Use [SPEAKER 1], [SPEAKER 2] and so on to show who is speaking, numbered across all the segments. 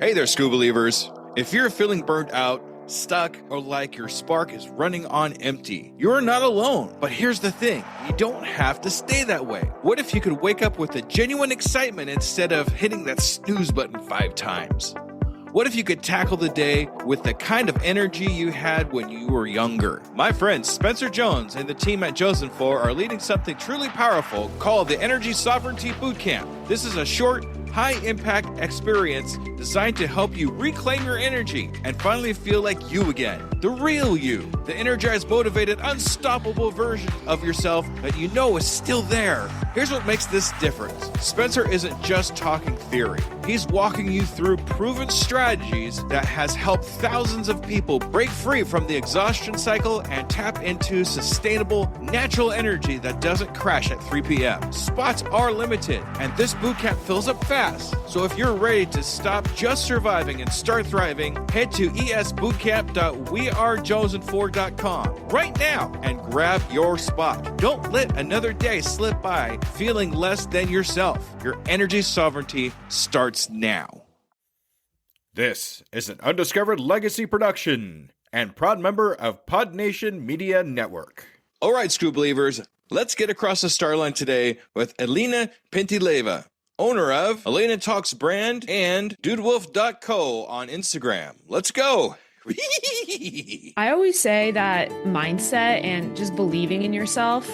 [SPEAKER 1] Hey there, Skoob believers. If you're feeling burnt out, stuck, or like your spark is running on empty, you're not alone. But here's the thing, you don't have to stay that way. What if you could wake up with a genuine excitement instead of hitting that snooze button 5 times? What if you could tackle the day with the kind of energy you had when you were younger? My friends Spencer Jones and the team at Chosen 4 are leading something truly powerful called the Energy Sovereignty Bootcamp. This is a short, high-impact experience designed to help you reclaim your energy and finally feel like you again. The real you. The energized, motivated, unstoppable version of yourself that you know is still there. Here's what makes this different. Spencer isn't just talking theory. He's walking you through proven strategies that has helped thousands of people break free from the exhaustion cycle and tap into sustainable, natural energy that doesn't crash at 3 p.m. Spots are limited, and this bootcamp fills up fast. So if you're ready to stop just surviving and start thriving, head to esbootcamp.wearechosen4.com right now and grab your spot. Don't let another day slip by feeling less than yourself. Your energy sovereignty starts now. This is an Undiscovered Legacy production and proud member of Pod Nation Media Network. All right, Skoob believers, let's get across the star line today with Elina Pintileva, owner of Elina Talks Brand and DudeWolf.co on Instagram. Let's go.
[SPEAKER 2] I always say that mindset and just believing in yourself,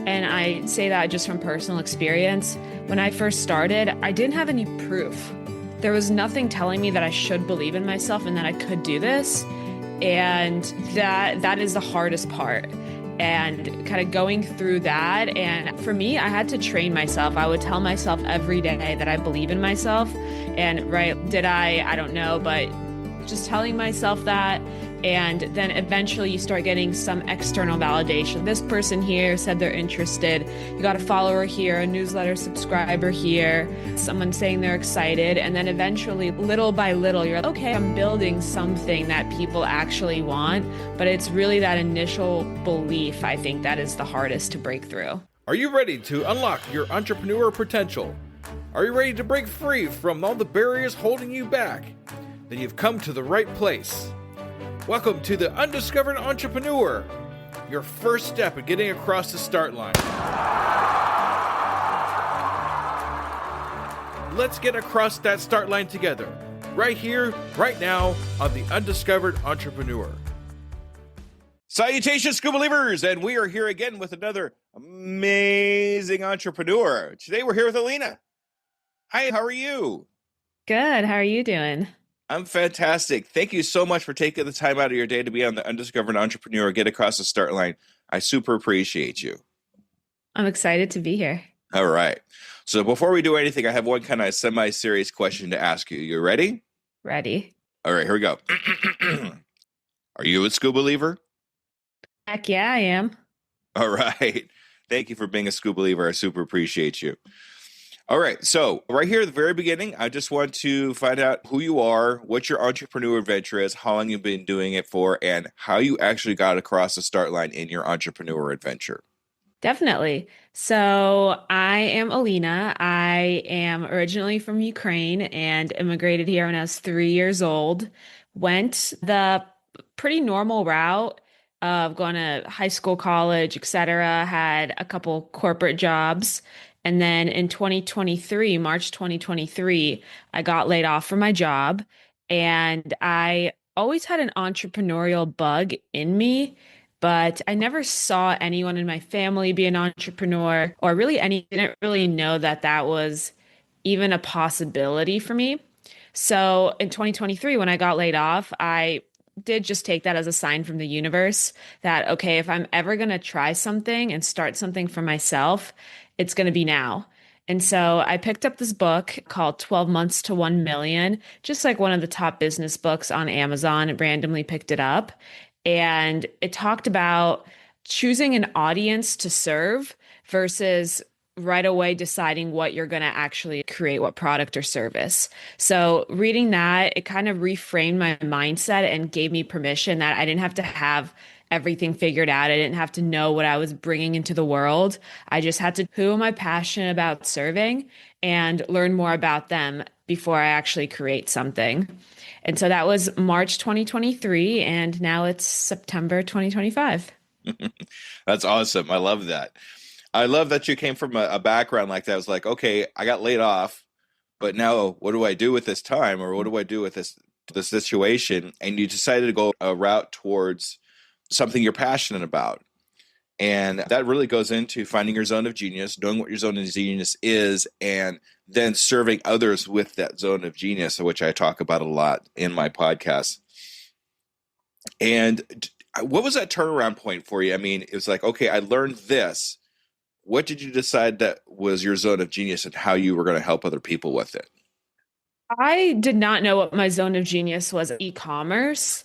[SPEAKER 2] and I say that just from personal experience. When I first started, I didn't have any proof. There was nothing telling me that I should believe in myself and that I could do this. And that is the hardest part. And kind of going through that. And for me, I had to train myself. I would tell myself every day that I believe in myself. And did I don't know, but just telling myself that. And then eventually you start getting some external validation. This person here said they're interested. You got a follower here, a newsletter subscriber here, someone saying they're excited. And then eventually, little by little, you're like, okay, I'm building something that people actually want. But it's really that initial belief, I think, that is the hardest to break through.
[SPEAKER 1] Are you ready to unlock your entrepreneur potential? Are you ready to break free from all the barriers holding you back? Then you've come to the right place. Welcome to the Undiscovered Entrepreneur, your first step in getting across the start line. Let's get across that start line together, right here, right now, on the Undiscovered Entrepreneur. Salutations, Skoob believers, and we are here again with another amazing entrepreneur. Today we're here with Elina. Hi, how are you?
[SPEAKER 2] Good. How are you doing?
[SPEAKER 1] I'm fantastic. Thank you so much for taking the time out of your day to be on the Undiscovered Entrepreneur, get across the start line. I super appreciate you. I'm
[SPEAKER 2] excited to be here.
[SPEAKER 1] All right. So before we do anything, I have one kind of semi-serious question to ask you. You ready?
[SPEAKER 2] Ready.
[SPEAKER 1] All right, here we go. Are you a Skoob believer?
[SPEAKER 2] Heck yeah, I am.
[SPEAKER 1] All right. Thank you for being a Skoob believer. I super appreciate you. All right, so right here at the very beginning, I just want to find out who you are, what your entrepreneur adventure is, how long you've been doing it for, and how you actually got across the start line in your entrepreneur adventure.
[SPEAKER 2] Definitely. So I am Elina. I am originally from Ukraine and immigrated here when I was 3 years old. Went the pretty normal route of going to high school, college, etc. Had a couple corporate jobs. And then in March 2023, I got laid off from my job. And I always had an entrepreneurial bug in me, but I never saw anyone in my family be an entrepreneur or didn't really know that that was even a possibility for me. So in 2023, when I got laid off, I did just take that as a sign from the universe that, okay, if I'm ever going to try something and start something for myself, it's going to be now. And so I picked up this book called 12 Months to 1 Million, just like one of the top business books on Amazon. I randomly picked it up. And it talked about choosing an audience to serve versus right away deciding what you're going to actually create, what product or service. So reading that, it kind of reframed my mindset and gave me permission that I didn't have to have everything figured out. I didn't have to know what I was bringing into the world. I just had to, who am I passionate about serving and learn more about them before I actually create something. And so that was March 2023, and now it's September 2025.
[SPEAKER 1] That's awesome. I love that. I love that you came from a background like that. It was like, okay, I got laid off, but now what do I do with this time, or what do I do with this situation? And you decided to go a route towards something you're passionate about. And that really goes into finding your zone of genius, knowing what your zone of genius is, and then serving others with that zone of genius, which I talk about a lot in my podcast. And what was that turnaround point for you? I mean, it was like, okay, I learned this. What did you decide that was your zone of genius and how you were going to help other people with it?
[SPEAKER 2] I did not know what my zone of genius was e-commerce,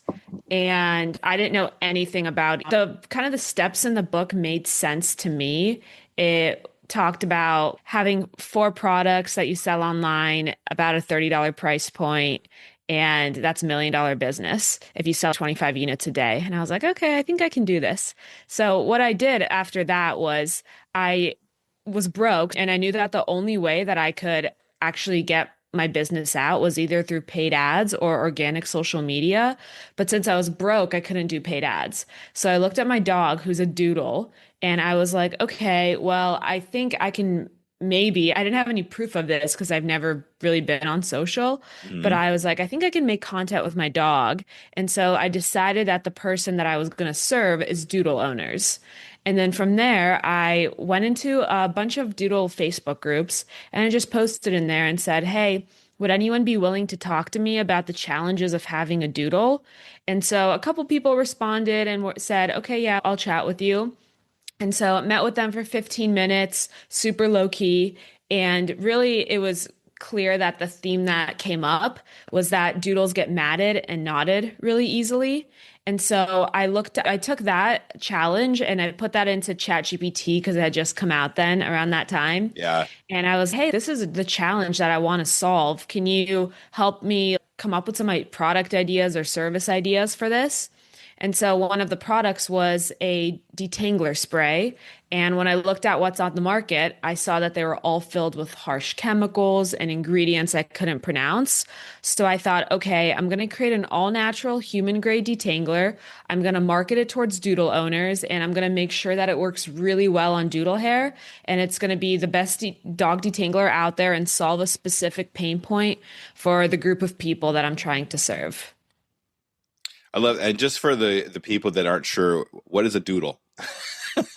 [SPEAKER 2] and I didn't know anything about the kind of the steps in the book made sense to me. It talked about having four products that you sell online, about a $30 price point, and that's $1 million business if you sell 25 units a day. And I was like, okay, I think I can do this. So what I did after that was I was broke, and I knew that the only way that I could actually get my business out was either through paid ads or organic social media. But since I was broke, I couldn't do paid ads. So I looked at my dog, who's a Doodle, and I was like, okay, well, I think I can maybe, I didn't have any proof of this because I've never really been on social, but
[SPEAKER 1] Hmm.
[SPEAKER 2] I was like, I think I can make content with my dog. And so I decided that the person that I was going to serve is Doodle owners. And then from there, I went into a bunch of Doodle Facebook groups and I just posted in there and said, hey, would anyone be willing to talk to me about the challenges of having a doodle? And so a couple people responded and said, okay, yeah, I'll chat with you. And so I met with them for 15 minutes, super low key. And really, it was clear that the theme that came up was that doodles get matted and knotted really easily. And so I took that challenge and I put that into ChatGPT because it had just come out then around that time.
[SPEAKER 1] Yeah.
[SPEAKER 2] And I was, hey, this is the challenge that I want to solve. Can you help me come up with some like, product ideas or service ideas for this? And so one of the products was a detangler spray. And when I looked at what's on the market, I saw that they were all filled with harsh chemicals and ingredients I couldn't pronounce. So I thought, okay, I'm going to create an all natural human grade detangler. I'm going to market it towards doodle owners and I'm going to make sure that it works really well on doodle hair. And it's going to be the best dog detangler out there and solve a specific pain point for the group of people that I'm trying to serve.
[SPEAKER 1] I love, and just for the people that aren't sure, what is a doodle?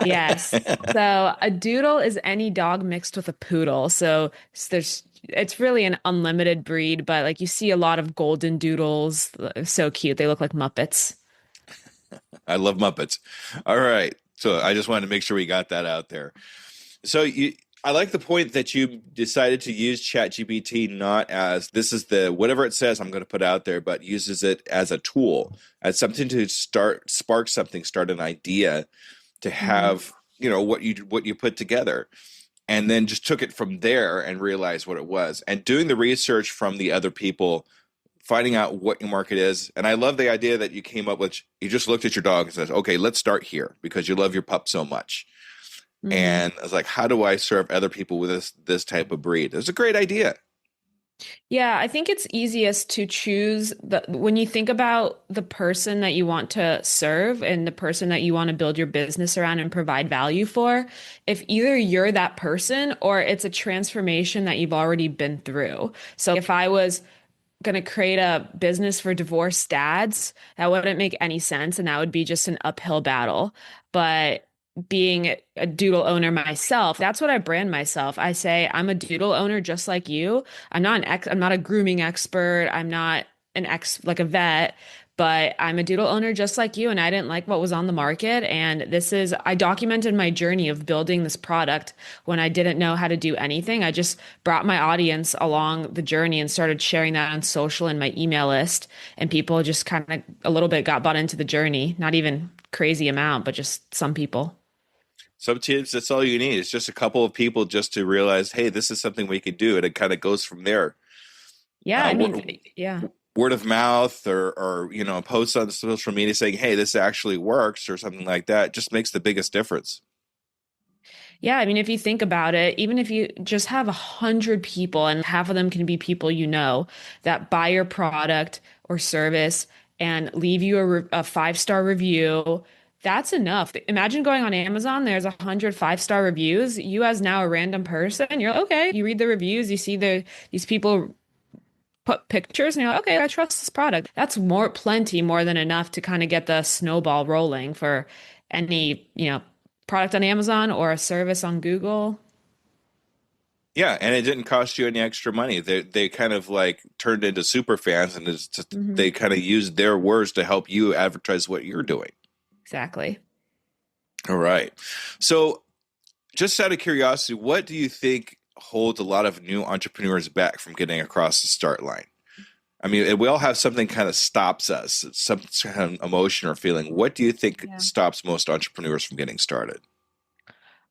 [SPEAKER 2] Yes. So a doodle is any dog mixed with a poodle. So there's it's really an unlimited breed, but like you see a lot of golden doodles. So cute. They look like Muppets.
[SPEAKER 1] I love Muppets. All right. So I just wanted to make sure we got that out there. So I like the point that you decided to use ChatGPT not as this is the whatever it says I'm going to put out there, but uses it as a tool, as something to spark something, start an idea to
[SPEAKER 2] Mhm.
[SPEAKER 1] have, what you put together. And then just took it from there and realized what it was. And doing the research from the other people, finding out what your market is. And I love the idea that you came up with, you just looked at your dog and said, okay, let's start here because you love your pup so much.
[SPEAKER 2] Mhm.
[SPEAKER 1] And I was like, how do I serve other people with this type of breed? It's a great idea.
[SPEAKER 2] Yeah, I think it's easiest to choose the when you think about the person that you want to serve and the person that you want to build your business around and provide value for, if either you're that person or it's a transformation that you've already been through. So if I was going to create a business for divorced dads, that wouldn't make any sense. And that would be just an uphill battle. But being a doodle owner myself, that's what I brand myself. I say, I'm a doodle owner just like you. I'm not a grooming expert. I'm not like a vet, but I'm a doodle owner just like you. And I didn't like what was on the market. And I documented my journey of building this product when I didn't know how to do anything. I just brought my audience along the journey and started sharing that on social and my email list. And people just kind of a little bit got bought into the journey, not even crazy amount, but just some people.
[SPEAKER 1] Sometimes that's all you need. It's just a couple of people just to realize, hey, this is something we could do. And it kind of goes from there.
[SPEAKER 2] Yeah,
[SPEAKER 1] Uh,
[SPEAKER 2] I
[SPEAKER 1] where,
[SPEAKER 2] mean, yeah.
[SPEAKER 1] word of mouth or posts on social media saying, hey, this actually works or something like that just makes the biggest difference.
[SPEAKER 2] Yeah, I mean, if you think about it, even if you just have 100 people and half of them can be people you know that buy your product or service and leave you a 5-star review, that's enough. Imagine going on Amazon, there's 100 5-star reviews. You as now a random person, you're like, okay, you read the reviews, you see these people put pictures and you're like, okay, I trust this product. That's plenty more than enough to kind of get the snowball rolling for any, product on Amazon or a service on Google.
[SPEAKER 1] Yeah, and it didn't cost you any extra money. They kind of like turned into super fans, and
[SPEAKER 2] Hmm.
[SPEAKER 1] they kind of used their words to help you advertise what you're doing.
[SPEAKER 2] Exactly.
[SPEAKER 1] All right. So, just out of curiosity, what do you think holds a lot of new entrepreneurs back from getting across the start line? I mean, we all have something kind of stops us, some kind of emotion or feeling. What do you think
[SPEAKER 2] Yeah.
[SPEAKER 1] stops most entrepreneurs from getting started?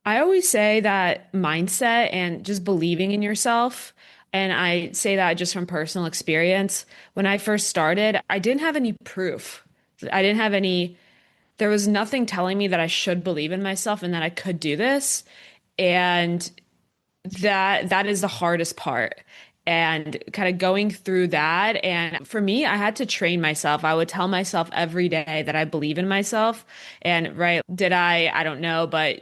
[SPEAKER 2] I always say that mindset and just believing in yourself. And I say that just from personal experience. When I first started, I didn't have any proof. I didn't have any, there was nothing telling me that I should believe in myself and that I could do this. And that is the hardest part. And kind of going through that. And for me, I had to train myself. I would tell myself every day that I believe in myself. And right, did I don't know, but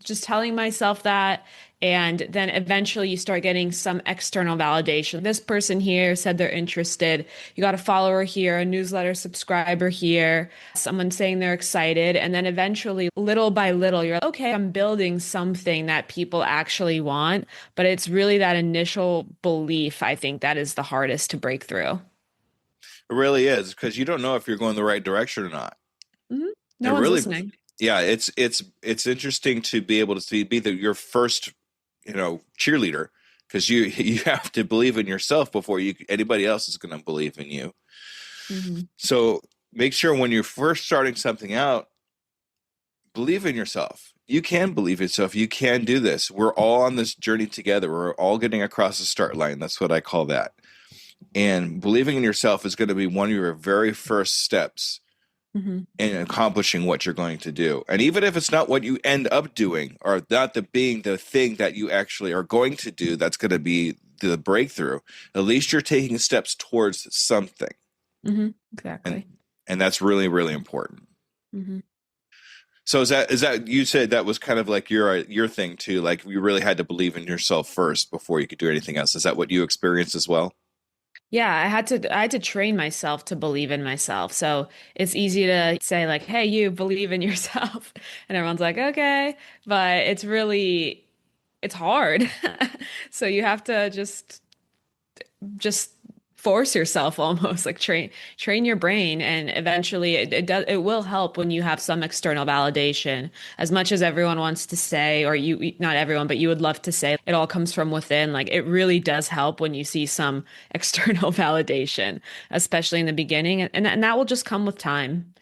[SPEAKER 2] just telling myself that. And then eventually you start getting some external validation. This person here said they're interested. You got a follower here, a newsletter subscriber here, someone saying they're excited. And then eventually, little by little, you're like, okay, I'm building something that people actually want. But it's really that initial belief, I think, that is the hardest to break through.
[SPEAKER 1] It really is because you don't know if you're going the right direction or not.
[SPEAKER 2] Mhm.
[SPEAKER 1] It
[SPEAKER 2] No one's
[SPEAKER 1] really,
[SPEAKER 2] listening.
[SPEAKER 1] yeah, it's interesting to be able to be your first, cheerleader because you you have to believe in yourself before anybody else is going to believe in you.
[SPEAKER 2] Hmm.
[SPEAKER 1] So make sure when you're first starting something out, believe in yourself. You can believe in yourself. You can do this. We're all on this journey together. We're all getting across the start line. That's what I call that. And believing in yourself is going to be one of your very first steps
[SPEAKER 2] Hmm.
[SPEAKER 1] in accomplishing what you're going to do. And even if it's not what you end up doing, or not being the thing that you actually are going to do, that's going to be the breakthrough. At least you're taking steps towards something,
[SPEAKER 2] Hmm.
[SPEAKER 1] and
[SPEAKER 2] Exactly.
[SPEAKER 1] that's really really important.
[SPEAKER 2] Hmm.
[SPEAKER 1] So is that you said that was kind of like your thing too? Like you really had to believe in yourself first before you could do anything else. Is that what you experienced as well?
[SPEAKER 2] Yeah, I had to train myself to believe in myself. So it's easy to say like, "Hey, you believe in yourself." And everyone's like, "Okay." But it's hard. So you have to just force yourself almost like train your brain, and eventually it will help when you have some external validation. As much as everyone wants to say, or you, not everyone, but you would love to say it all comes from within, like it really does help when you see some external validation, especially in the beginning, and that will just come with time.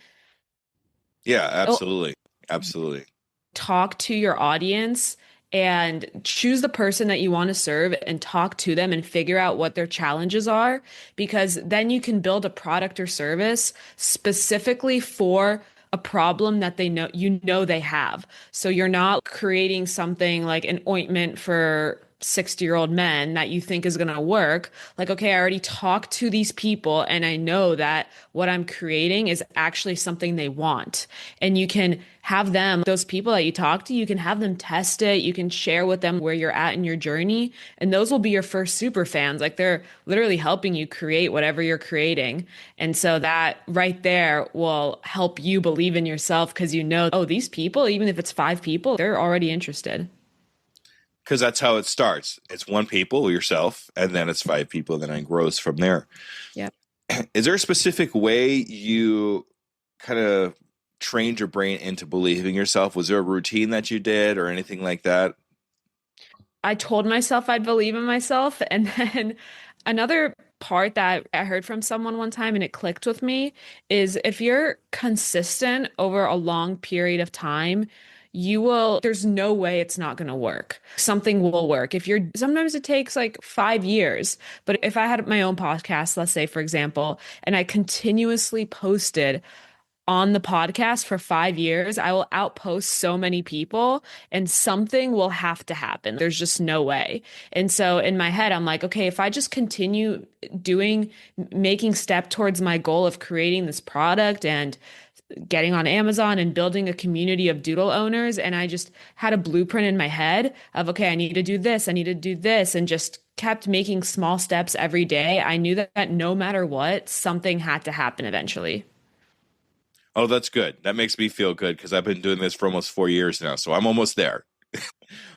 [SPEAKER 1] Yeah,
[SPEAKER 2] Oh,
[SPEAKER 1] absolutely, absolutely.
[SPEAKER 2] talk to your audience and choose the person that you want to serve and talk to them and figure out what their challenges are, because then you can build a product or service specifically for a problem that they know they have. So you're not creating something like an ointment for 60-year-old men that you think is going to work. Like, okay, I already talked to these people and I know that what I'm creating is actually something they want. And you can have them, those people that you talk to, you can have them test it. You can share with them where you're at in your journey. And those will be your first super fans. Like they're literally helping you create whatever you're creating. And so that right there will help you believe in yourself because you know, oh, these people, even if it's 5 people, they're already interested.
[SPEAKER 1] Because that's how it starts. It's one people, yourself, and then it's five people, then it grows from there.
[SPEAKER 2] Yeah.
[SPEAKER 1] Is there a specific way you kind of trained your brain into believing yourself? Was there a routine that you did or anything like that?
[SPEAKER 2] I told myself I'd believe in myself. And then another part that I heard from someone one time and it clicked with me is if you're consistent over a long period of time, there's no way it's not going to work. Something will work. Sometimes it takes like 5 years, but if I had my own podcast, let's say, for example, and I continuously posted on the podcast for 5 years, I will outpost so many people and something will have to happen. There's just no way. And so in my head, I'm like, okay, if I just continue making step towards my goal of creating this product and getting on Amazon and building a community of Doodle owners. And I just had a blueprint in my head of, okay, I need to do this, I need to do this, and just kept making small steps every day. I knew that no matter what, something had to happen eventually.
[SPEAKER 1] Oh, that's good. That makes me feel good because I've been doing this for almost 4 years now. So I'm almost there.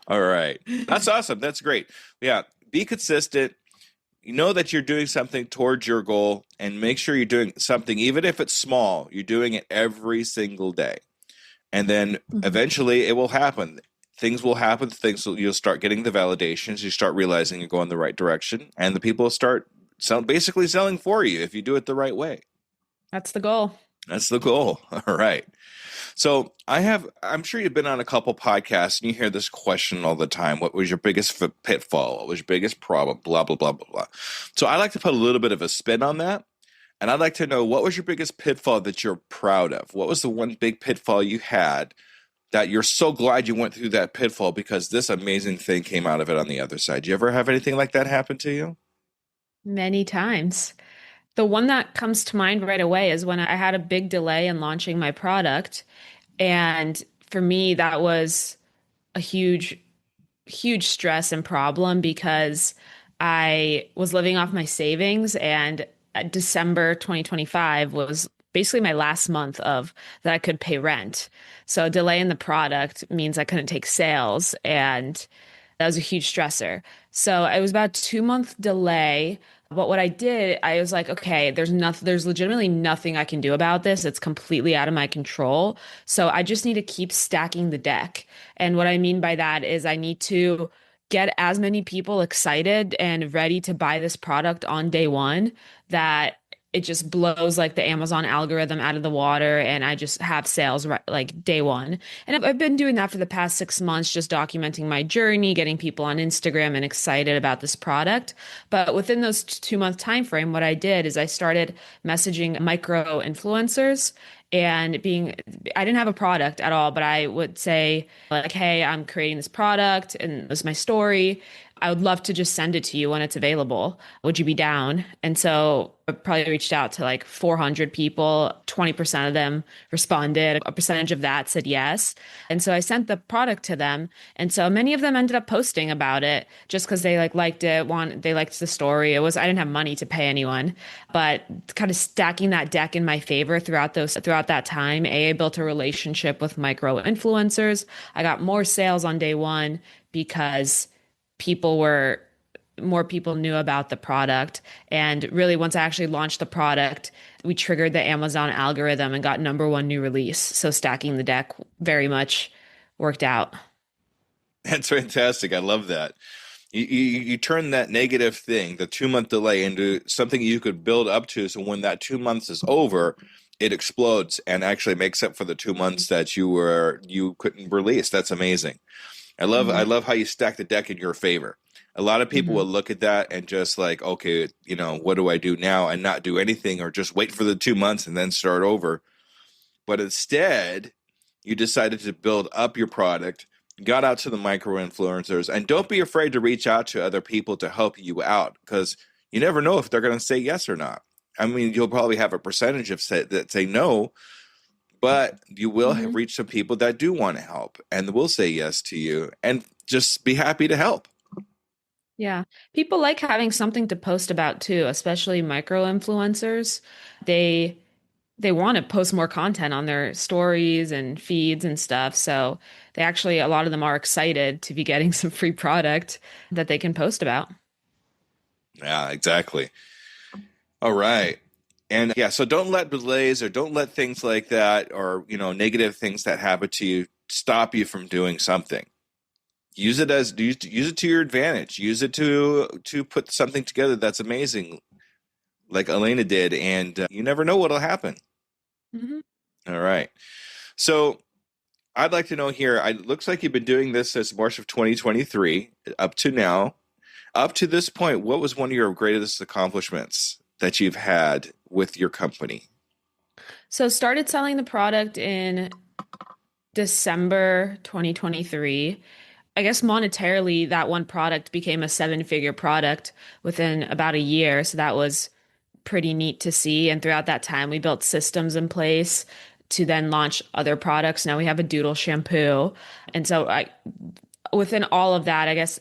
[SPEAKER 1] All right. That's awesome. That's great. Yeah. Be consistent. You know that you're doing something towards your goal and make sure you're doing something, even if it's small, you're doing it every single day. And then
[SPEAKER 2] Mhm.
[SPEAKER 1] eventually it will happen. Things will happen. You'll start getting the validations. You start realizing you're going the right direction, and the people start basically selling for you if you do it the right way.
[SPEAKER 2] That's the goal.
[SPEAKER 1] That's the goal. All right. So I'm sure you've been on a couple podcasts and you hear this question all the time. What was your biggest pitfall? What was your biggest problem? Blah, blah, blah, blah, blah. So I like to put a little bit of a spin on that. And I'd like to know, what was your biggest pitfall that you're proud of? What was the one big pitfall you had that you're so glad you went through that pitfall because this amazing thing came out of it on the other side? Do you ever have anything like that happen to you?
[SPEAKER 2] Many times. The one that comes to mind right away is when I had a big delay in launching my product. And for me, that was a huge stress and problem because I was living off my savings, and December 2025 was basically my last month of that I could pay rent. So a delay in the product means I couldn't take sales, and that was a huge stressor. So it was about a 2 month delay. But what I did, I was like, okay, there's legitimately nothing I can do about this. It's completely out of my control. So I just need to keep stacking the deck. And what I mean by that is I need to get as many people excited and ready to buy this product on day one that it just blows like the Amazon algorithm out of the water, and I just have sales right, like day one. And I've been doing that for the past 6 months, just documenting my journey, getting people on Instagram and excited about this product. But within those 2 month time frame, what I did is I started messaging micro influencers and I didn't have a product at all, but I would say like, hey, I'm creating this product and this is my story. I would love to just send it to you when it's available. Would you be down? And so I probably reached out to like 400 people. 20% of them responded. A percentage of that said yes. And so I sent the product to them. And so many of them ended up posting about it just because they like liked it, they liked the story. I didn't have money to pay anyone, but kind of stacking that deck in my favor throughout that time. I built a relationship with micro influencers. I got more sales on day one because people were more people knew about the product. And really, once I actually launched the product, we triggered the Amazon algorithm and got number one new release. So stacking the deck very much worked out.
[SPEAKER 1] That's fantastic. I love that. You turn that negative thing, the 2 month delay, into something you could build up to. So when that 2 months is over, it explodes and actually makes up for the 2 months that you couldn't release. That's amazing. I
[SPEAKER 2] Hmm.
[SPEAKER 1] love how you stack the deck in your favor. A lot of people will
[SPEAKER 2] Hmm.
[SPEAKER 1] look at that and just like, okay, what do I do now, and not do anything, or just wait for the 2 months and then start over. But instead, you decided to build up your product, got out to the micro influencers, and don't be afraid to reach out to other people to help you out, because you never know if they're going to say yes or not. I mean, you'll probably have a percentage that say no, but you will
[SPEAKER 2] Hmm.
[SPEAKER 1] reach some people that do want to help and will say yes to you, and just be happy to help.
[SPEAKER 2] Yeah. People like having something to post about too, especially micro influencers. They they want to post more content on their stories and feeds and stuff. So a lot of them are excited to be getting some free product that they can post about.
[SPEAKER 1] Yeah, exactly. All right. And yeah, so don't let delays or don't let things like that, or negative things that happen to you, stop you from doing something. Use it to your advantage. Use it to put something together that's amazing, like Elena did, and you never know what'll happen.
[SPEAKER 2] Hmm.
[SPEAKER 1] All right. So I'd like to know here. It looks like you've been doing this since March of 2023 up to now. Up to this point, what was one of your greatest accomplishments that you've had with your company?
[SPEAKER 2] So started selling the product in December 2023. I guess monetarily, that one product became a seven-figure product within about a year. So that was pretty neat to see. And throughout that time, we built systems in place to then launch other products. Now we have a Doodle shampoo. And so within all of that, I guess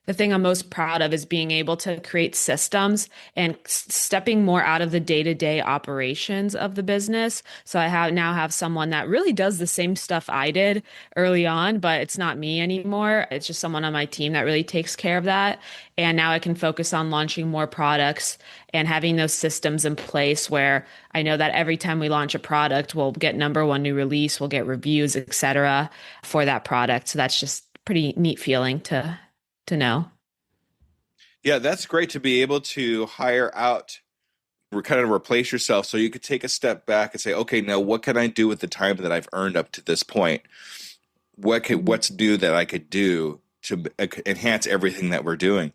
[SPEAKER 2] the thing I'm most proud of is being able to create systems and stepping more out of the day-to-day operations of the business. So now have someone that really does the same stuff I did early on, but it's not me anymore. It's just someone on my team that really takes care of that. And now I can focus on launching more products and having those systems in place where I know that every time we launch a product, we'll get number one new release, we'll get reviews, etc. for that product. So that's just pretty neat feeling to know.
[SPEAKER 1] Yeah, that's great to be able to hire out, kind of replace yourself so you could take a step back and say, okay, now what can I do with the time that I've earned up to this point? What's new that I could do to enhance everything that we're doing?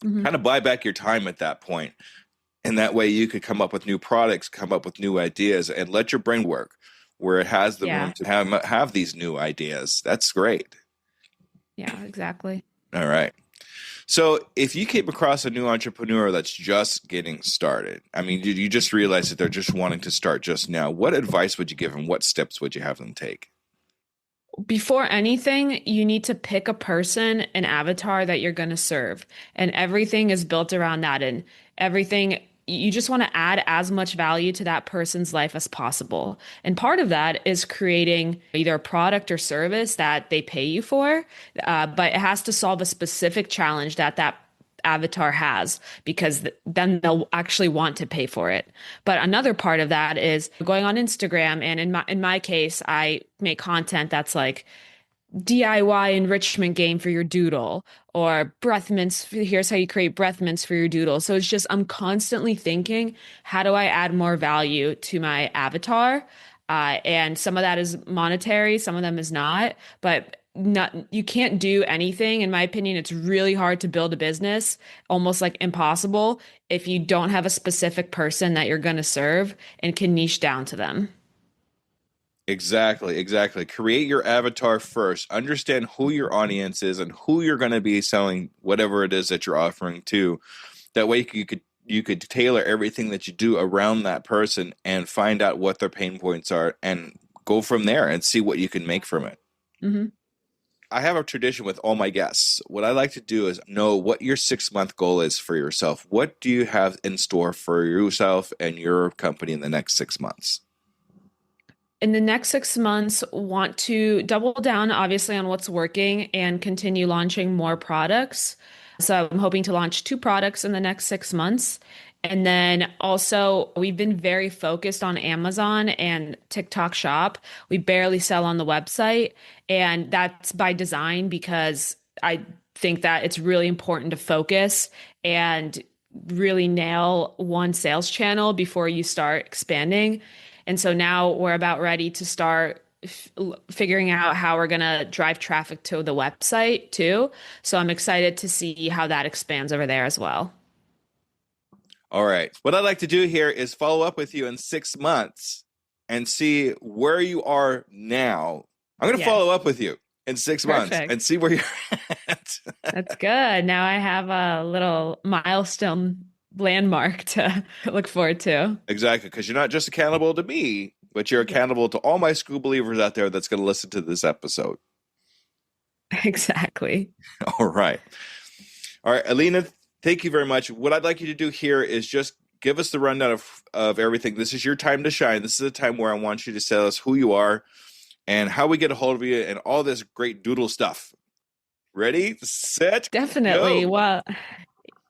[SPEAKER 2] Mm-hmm.
[SPEAKER 1] Kind of buy back your time at that point. And that way you could come up with new products, come up with new ideas, and let your brain work where it has the room to have these new ideas. That's great.
[SPEAKER 2] Yeah, exactly.
[SPEAKER 1] All right. So if you came across a new entrepreneur that's just getting started, I mean, you just realize that they're just wanting to start just now, what advice would you give them? What steps would you have them take?
[SPEAKER 2] Before anything, you need to pick a person, an avatar that you're going to serve. And everything is built around that. And everything, you just want to add as much value to that person's life as possible. And part of that is creating either a product or service that they pay you for, but it has to solve a specific challenge that avatar has, because then they'll actually want to pay for it. But another part of that is going on Instagram, and in my case, I make content that's like DIY enrichment game for your doodle, or breath mints. Here's how you create breath mints for your doodle. So it's just, I'm constantly thinking, how do I add more value to my avatar? And some of that is monetary, some of them is not, but you can't do anything. In my opinion, it's really hard to build a business, almost like impossible, if you don't have a specific person that you're going to serve and can niche down to them.
[SPEAKER 1] Exactly, exactly. Create your avatar first. Understand who your audience is and who you're going to be selling whatever it is that you're offering to. That way you could tailor everything that you do around that person and find out what their pain points are and go from there and see what you can make from it.
[SPEAKER 2] Mm-hmm.
[SPEAKER 1] I have a tradition with all my guests. What I like to do is know what your 6-month goal is for yourself. What do you have in store for yourself and your company in the next 6 months?
[SPEAKER 2] In the next 6 months, want to double down, obviously, on what's working and continue launching more products. So I'm hoping to launch 2 products in the next 6 months. And then also, we've been very focused on Amazon and TikTok Shop. We barely sell on the website. And that's by design, because I think that it's really important to focus and really nail one sales channel before you start expanding. And so now we're about ready to start figuring out how we're going to drive traffic to the website too. So I'm excited to see how that expands over there as well.
[SPEAKER 1] All right. What I'd like to do here is follow up with you in 6 months and see where you are now. I'm going to follow up with you in 6 months and see where you're at.
[SPEAKER 2] That's good. Now I have a little milestone landmark to look forward to.
[SPEAKER 1] Exactly, because you're not just accountable to me, but you're accountable to all my Skoob believers out there that's going to listen to this episode.
[SPEAKER 2] Exactly.
[SPEAKER 1] All right. All right, Elina, thank you very much. What I'd like you to do here is just give us the rundown of everything. This is your time to shine. This is a time where I want you to tell us who you are and how we get a hold of you and all this great doodle stuff. Ready, set,
[SPEAKER 2] Definitely.
[SPEAKER 1] go.
[SPEAKER 2] Well,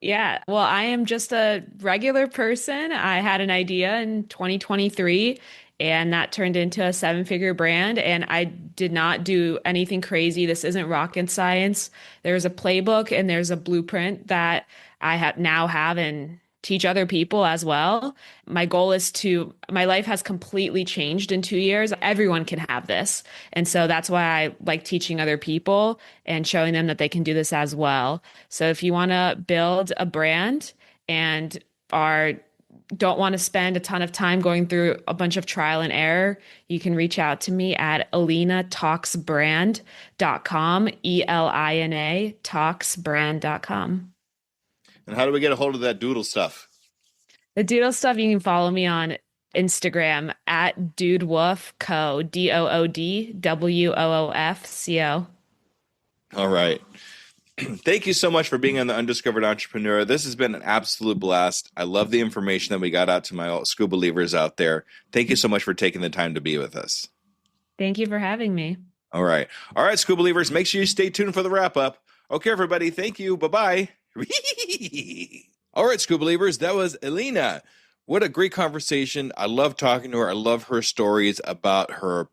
[SPEAKER 2] yeah. Well, I am just a regular person. I had an idea in 2023, and that turned into a seven-figure brand. And I did not do anything crazy. This isn't rocket science. There's a playbook and there's a blueprint that I now have, and teach other people as well. My goal is my life has completely changed in 2 years. Everyone can have this. And so that's why I like teaching other people and showing them that they can do this as well. So if you want to build a brand and don't want to spend a ton of time going through a bunch of trial and error, you can reach out to me at elinatalksbrand.com, ELINA talksbrand.com.
[SPEAKER 1] And how do we get a hold of that Doodle stuff?
[SPEAKER 2] The Doodle stuff, you can follow me on Instagram at DoodWoofCo, DoodWoofCo.
[SPEAKER 1] All right. Thank you so much for being on the Undiscovered Entrepreneur. This has been an absolute blast. I love the information that we got out to my Skoob believers out there. Thank you so much for taking the time to be with us.
[SPEAKER 2] Thank you for having me.
[SPEAKER 1] All right. All right, Skoob believers, make sure you stay tuned for the wrap up. Okay, everybody. Thank you. Bye-bye. All right, Skoob believers, that was Elina. What a great conversation. I love talking to her. I love her stories about her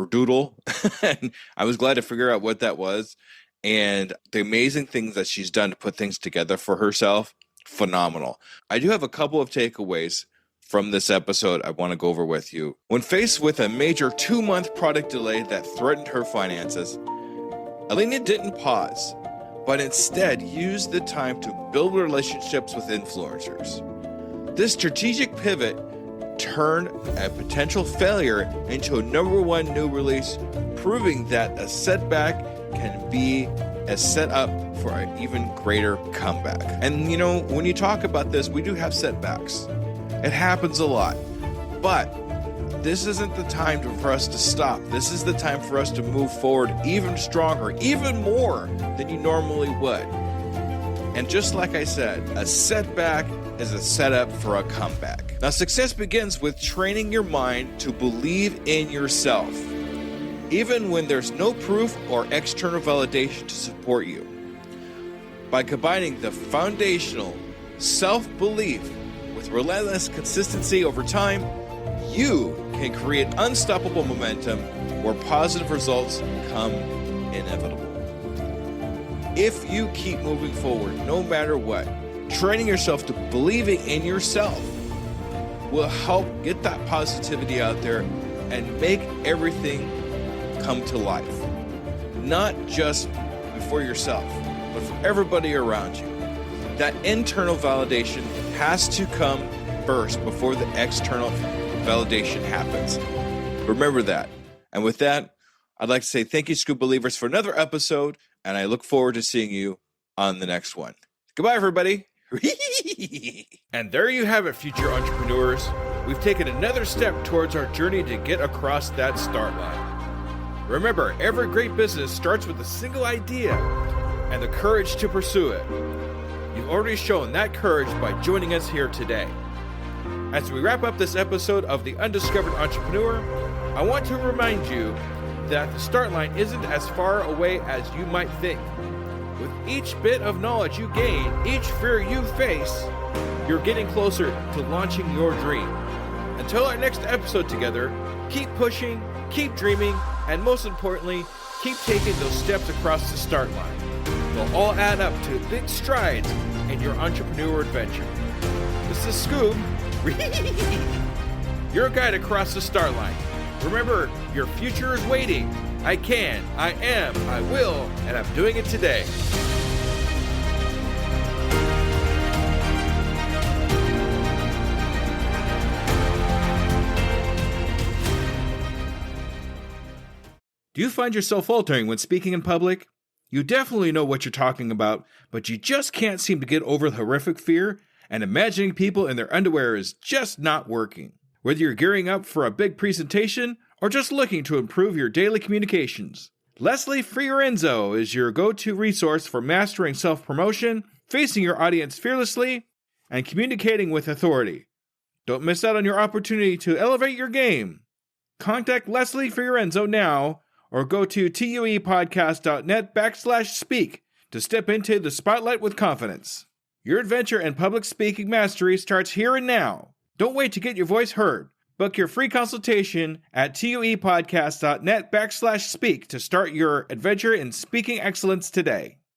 [SPEAKER 1] doodle. And I was glad to figure out what that was. And the amazing things that she's done to put things together for herself, phenomenal. I do have a couple of takeaways from this episode I want to go over with you. When faced with a major 2-month product delay that threatened her finances, Elina didn't pause, but instead used the time to build relationships with influencers. This strategic pivot turned a potential failure into a #1 new release, proving that a setback can be a setup for an even greater comeback. And when you talk about this, we do have setbacks. It happens a lot. But this isn't the time for us to stop. This is the time for us to move forward even stronger, even more than you normally would. And just like I said, a setback is a setup for a comeback. Now, success begins with training your mind to believe in yourself, even when there's no proof or external validation to support you. By combining the foundational self-belief with relentless consistency over time, you can create unstoppable momentum where positive results become inevitable. If you keep moving forward, no matter what, training yourself to believing in yourself will help get that positivity out there and make everything come to life. Not just for yourself, but for everybody around you. That internal validation has to come first before the external validation happens. Remember that. And with that, I'd like to say thank you, Skoob believers, for another episode, and I look forward to seeing you on the next one. Goodbye, everybody. And there you have it, future entrepreneurs. We've taken another step towards our journey to get across that start line. Remember, every great business starts with a single idea and the courage to pursue it. You've already shown that courage by joining us here today. As we wrap up this episode of The Undiscovered Entrepreneur, I want to remind you that the start line isn't as far away as you might think. With each bit of knowledge you gain, each fear you face, you're getting closer to launching your dream. Until our next episode together, keep pushing, keep dreaming, and most importantly, keep taking those steps across the start line. They'll all add up to big strides in your entrepreneur adventure. This is Skoob, your guide across the start line. Remember, your future is waiting. I can, I am, I will, and I'm doing it today. Do you find yourself faltering when speaking in public? You definitely know what you're talking about, but you just can't seem to get over the horrific fear, and imagining people in their underwear is just not working. Whether you're gearing up for a big presentation or just looking to improve your daily communications, Leslie Fiorenzo is your go-to resource for mastering self-promotion, facing your audience fearlessly, and communicating with authority. Don't miss out on your opportunity to elevate your game. Contact Leslie Fiorenzo now or go to tuepodcast.net/speak to step into the spotlight with confidence. Your adventure in public speaking mastery starts here and now. Don't wait to get your voice heard. Book your free consultation at tuepodcast.net/speak to start your adventure in speaking excellence today.